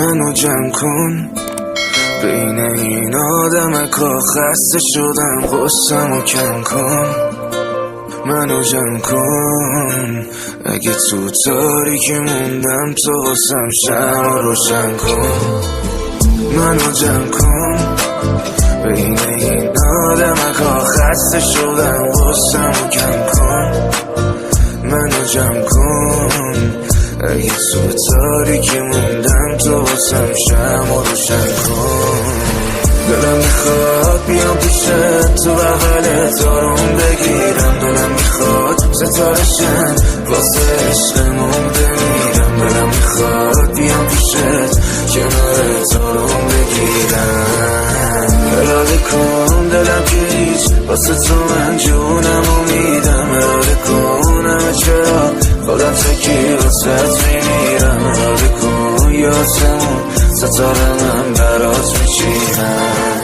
منو جمع کن بین این آدمکا، خسته شدم غصه‌مو کم کن. منو جمع کن اگه تو تاریکی موندم، تو واسم شمع روشن کن. منو جمع کن بین این آدمکا، خسته شدم غصه‌مو کم کن. منو جمع کن اگه تو تاریکی موندم، تو واسم شمع روشن کن. دلم میخواد بیام پیشت، تو بغلت آروم بگیرم. دلم میخواد ستاره شم واسه عشقمون بمیرم. دلم میخواد بیام پیشت، کنارت آروم بگیرم. اراده کن دلم که هیچ، واسه تو من جونمو میدم. اراده کن همه چرا خودم تکی واسه میمیرم. اراده کن یاسمون ستاره من برات میچینم.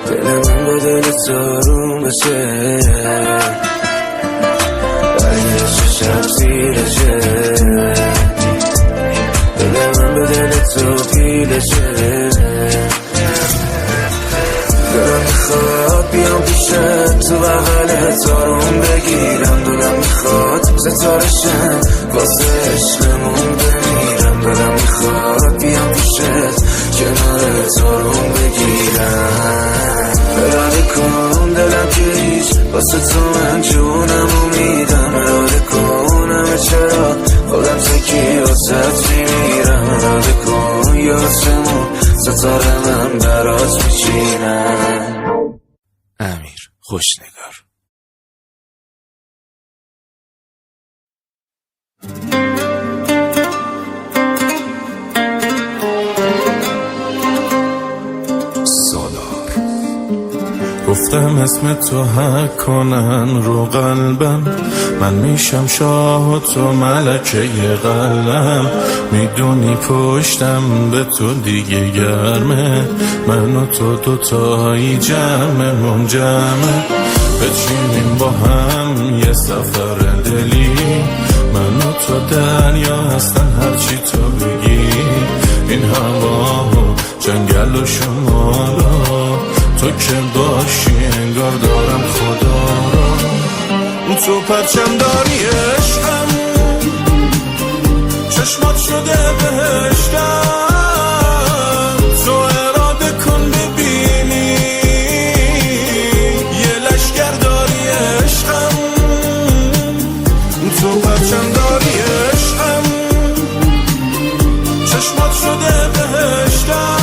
دل من با دلت آروم بشه، اگه شب تیرشه. دل من با دلت رو پیلشه. دلم میخواد بیام پیشت، تو بغلت آروم بگیرم. دلم میخواد ستاره شم واسه عشقمون بمیرم. دلم میخواد بیام پیشت، کنارت آروم بگیرم. اراده کن دلم که هیچ، واسه تو من جونمو میدم. اراده کن همه چرا خودم تکی واسه میمیرم. اراده کن یاسمون ستاره من برات میچینم. امیر خوشنگار. گفتم اسم تو حک کنن رو قلبم، من میشم شاه و تو ملکه قلم. میدونی پشتم به تو دیگه گرمه، من و تو دوتایی جمعمون جمعه. بچینیم با هم یه سفر دلی، من و تو دریا هستن هرچی تو بگی. این هوا و جنگل و شمالا، تو که باشی انگار دارم خدا را. تو پرچم داری عشقم، چشمات شده بهشتم. تو اراده کن ببینی یه لشگر داری عشقم. تو پرچم داری عشقم، چشمات شده بهشتم.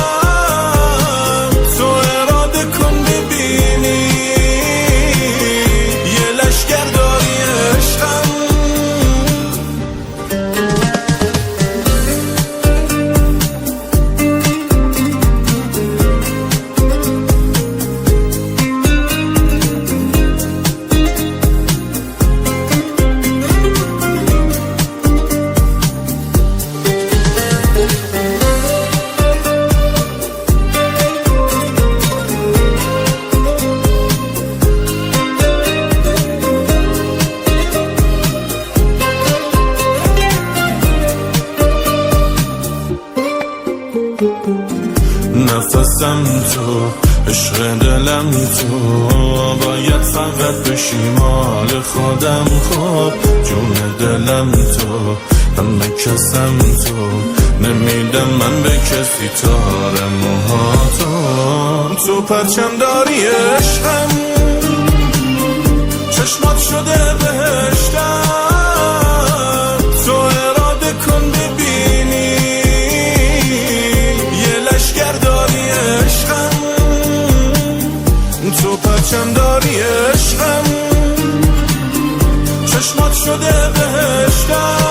نفسم تو، عشق دلم تو، باید فقط بشی مال خودم. خب جون دلم تو، همه کسم تو، نمیدم من به کسی تار موهاتو. تو پرچم داری عشقم، چشمات شده بهشتم. تو اراده کن ببینی یه لشگر داری عشقم. تو پرچم داری عشقم، چشمات شده بهشتم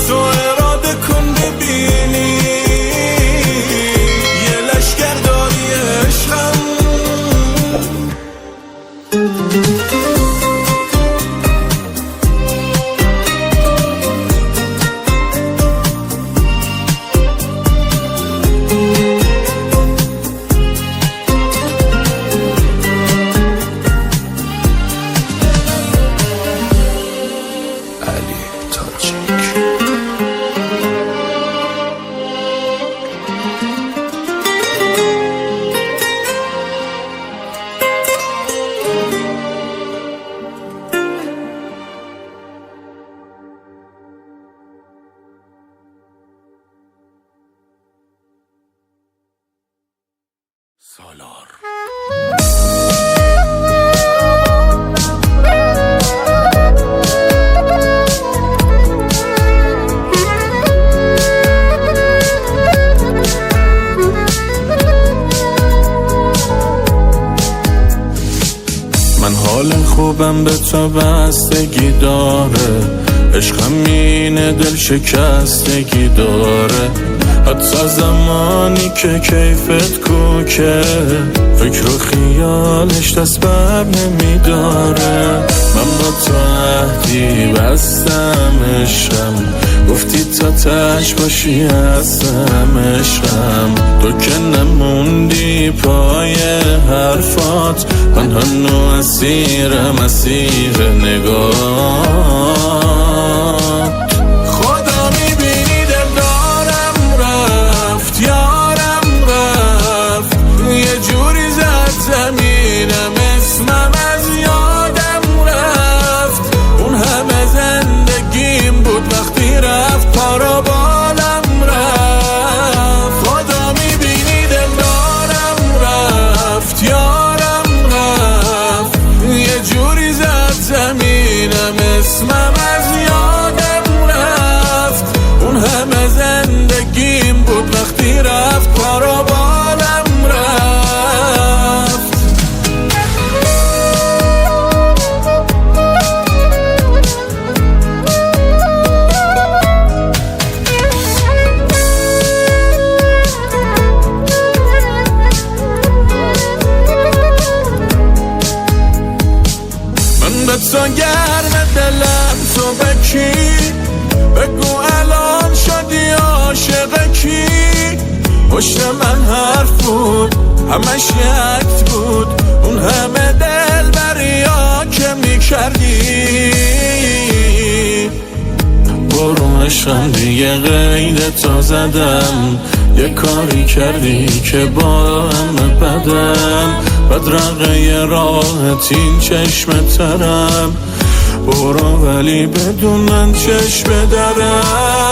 تو اراده کن ببینی یه لشگر داری عشقم سالار من حال خوبم به تو بستگی داره عشقم اینه دل شکستگی داره حتی زمانی که کیفت کوکه فکر و خیالش دست بر نمیداره من با تو عهدی بستم عشقم گفتی تا تش باشی هستم عشقم تو که نموندی پای حرفات من هنو اسیرم اسیر نگاه زمینم اسمم از یادم رفت اون همه زندگیم بود وقتی رفت پارا بالم رفت خدا میبینی دلدارم رفت یارم رفت یه جوری زد زمینم اسمم از یادم رفت اون همه زندگیم بود وقتی رفت پارا بالم رفت تو گرم دلم تو بکی بگو الان شدی عاشق کی پشت من حرف بود همش یکت بود اون همه دل بریا که میکردی برو عشقم دیگه قید تو زدم یه کاری کردی که با همه بدم بدرقه راحت این چشم ترم برو ولی بدون من چشم درم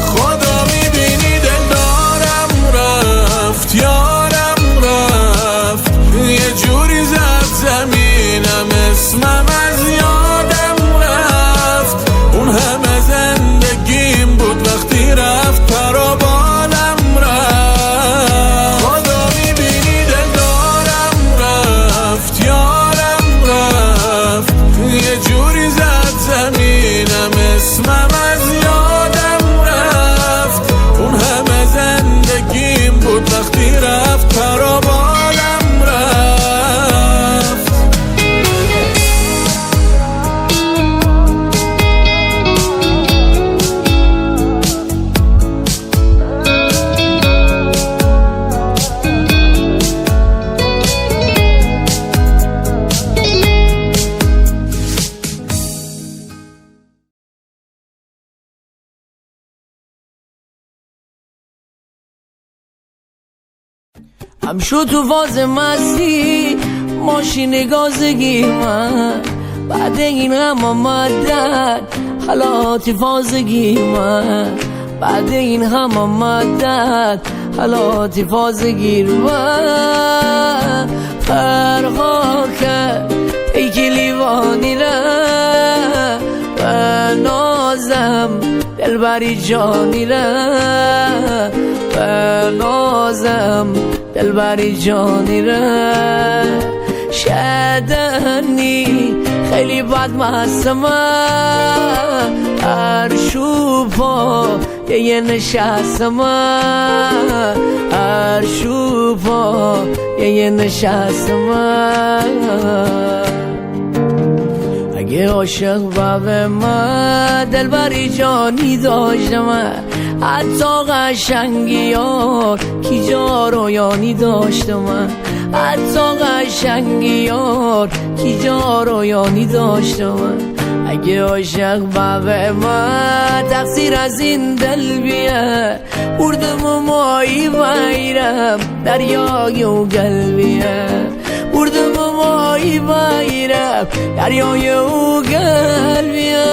خدا میبینی دلدارم رفت یارم رفت یه جوری زد زمینم اسمم از یادم رفت اون همه زندگیم بود وقتی رفت پرا بالم رفت خدا میبینی دلدارم رفت یارم رفت یه جوری زد زمینم اسمم از یادم رفت اون همه زندگیم بود وقتی رفت پرا بالم رفت هم شد تو فاز مستی ماشین گازگی من بعد این غم آمدن حالاتی فازگی من بعد این غم آمدن حالاتی فازگی من فرقا کرد پیکی لیوانی را و نازم دلبری جانی را و نازم دلبری جانی را شده منی خیلی بد مستم هر شوپا یه نشستم هر شوپا یه نشستم اگه عاشق به من دلبری جانی داشتم حتی قشنگی ها کی جا رویانی داشتم حتی قشنگی ها کی جا رویانی داشتم اگه عاشق به من تقصیر از این دل بیه بردم و مایی بایرم دریای و قلبیه بردم و مایی بایرم دریای و قلبیه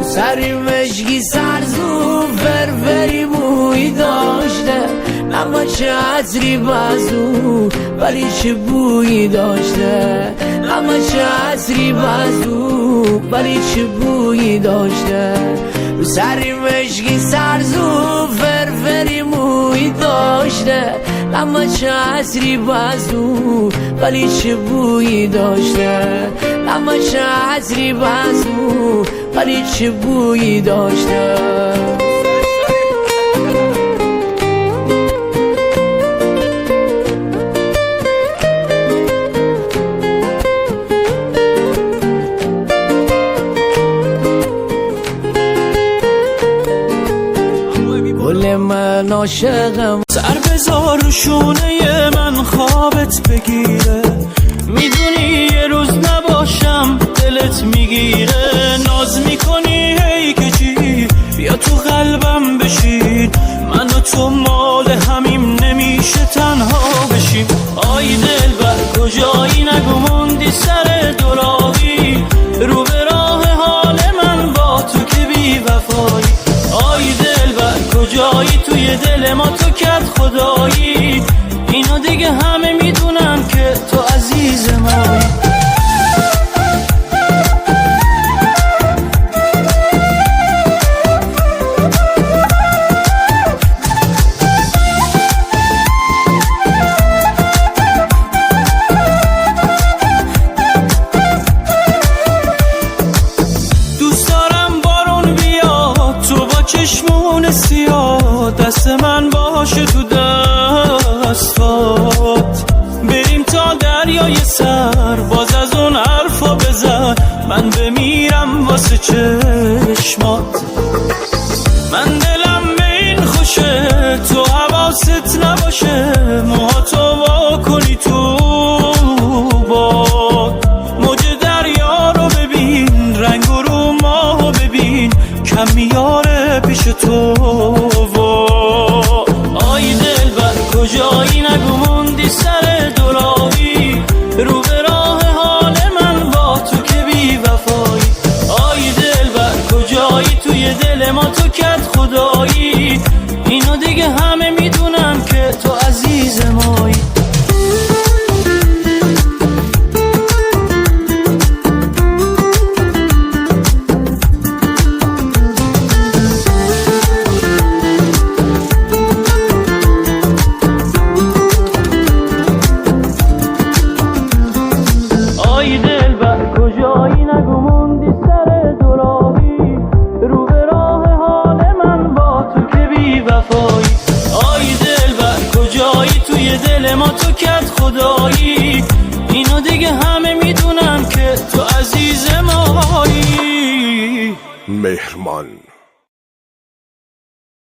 سری مشکی سرزو فرفری بوی داشته اما چه عطری بازو ولی چه بویی داشته اما چه عطری بازو ولی چه بویی داشته سری مشکی سرزو فرفری موی داشته اما چه عطری بازو ولی چه بویی داشته اما چه عطری بازو ولی چه بویی داشته گل من عاشقم سر بذار رو شونه من خوابت بگیره میدونی یه روز نباشم دلت میگیره ناز میکنی هی که چی بیا تو قلبم بشین من و تو مال همیم نمیشه تنها بشیم آی دلبر کجایی نگو موندی سر دلاغی رو به راه حال من با تو که بی وفایی آی دلبر کجایی توی دل ما تو کرد خدایی اینو دیگه همه میدونن که تو عزیز مایی دوست دارم بارون بیاد تو با چشمون سیاه دست من باشه تو دستات بریم تا دریای سر باز از اون حرفا بزن من بمیرم واسه چشمات من دلم به این خوشه تو حواست نباشه موهاتو وا کنی تو باد موج دریا رو ببین رنگ رو ماهو ببین کم میاره پیش تو آی دلبر کجایی نگو موندی سر دلاغی رو به راه حال من با تو که بی وفایی آی دلبر کجایی توی دل ما تو کرد خدایی اینو دیگه همه میدونن که تو عزیز مایی آی دلبر کجایی نگو موندی سر دلاغی رو به راه حال من با تو که بی وفایی آی دلبر کجایی توی دل ما تو کرد خدایی اینو دیگه همه میدونن که تو عزیز مایی مهرمان